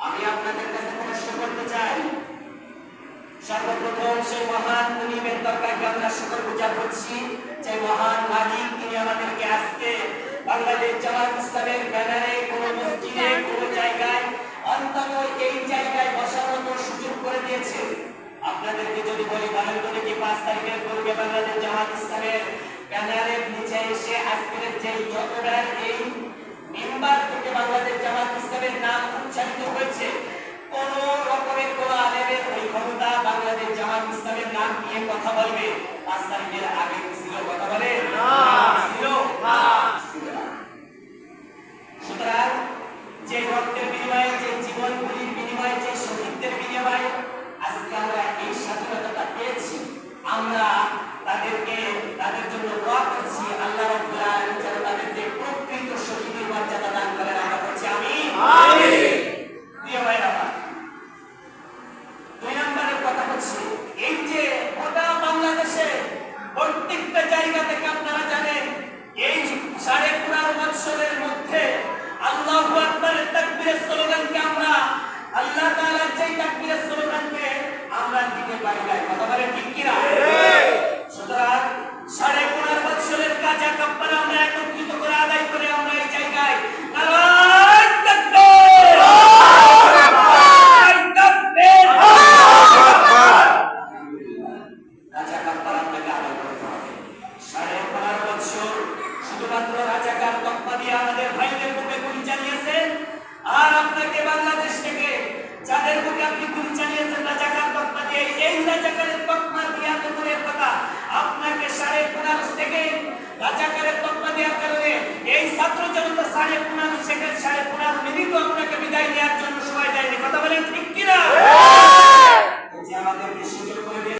আমি আপনাদের কাছে প্রশ্ন করতে চাই, সর্বপ্রথম সেই মহান মুনিবের দরকারকে আমরা শুকর গুজার করছি, যে মহান মালিক তিনি আমাদেরকে আজকে বাংলাদেশ জামাত ইসলামের ব্যানারে কোনো মসজিদে কোনো জায়গায় অন্তত এই জায়গায় বসার মতো সুযোগ করে দিয়েছে। আপনাদেরকে যদি বলি বলেন তো দেখি 5 তারিখের পূর্বে বাংলাদেশ জামাত ইসলামের ব্যানারের নিচে এসে আজকের যে যতবার এই মেম্বার থেকে বাংলাদেশ জামাত ইসলামের নাম উচ্চারিত হয়েছে, কোন রকমের কোন আলেমের ওই ক্ষমতা বাংলাদেশ জামাত ইসলামের নাম নিয়ে কথা বলবে 5 তারিখের আগে ছিল? কথা বলে না, ছিল না। সুতরাং যে রক্তের বিনিময়ে, যে জীবনগুলির বিনিময়ে, যে শহীদদের বিনিময়ে আজকে আমরা এই স্বাধীনতাটা পেয়েছি, আমরা তাদের জন্য দোয়া করছি। আল্লাহ রাব্বুল আলামিন যেন তাদেরকে প্রকৃত শহীদের মর্যাদা দান করেন। আমরা বলছি আমিন। প্রিয় ভাইরা, 2 নম্বরের কথা হচ্ছে, এই যে গোটা বাংলাদেশে প্রত্যেকটা জায়গা থেকে আপনারা জানেন এই 15.5 বছরের মধ্যে আল্লাহু আকবারের তাকবীরের স্লোগানকে আমরা, আল্লাহ তাআলার যে তাকবীরের স্লোগানকে আমরা দিতে পারি না। কথা বলেন ঠিক কি না? সুতরাং 15.5 বছরের কাজা কাপ্পারা আমরা একত্রিত করে আদায় করে আমরা এই জায়গায় নারায়ে তাকবীর, নারায়ে তাকবীর, কাজা কাপ্পারা আপনাকে আদায় করতে হবে। 15.5 বছর শুধুমাত্র রাজাকার তকমা দিয়ে আমাদের ভাইদের বুকে গুলি চালিয়েছেন, আর আপনাকে বাংলাদেশ থেকে যাদের বুকে আপনি গুলি চালিয়েছেন রাজাকার তকমা দিয়ে, এই রাজাকারের তকমা দিয়ে আপনাদের কথা, আপনাকে 15.5 থেকে রাজাকারের তকমা দেওয়ার কারণে এই ছাত্র জনতা 15.5 থেকে 15.5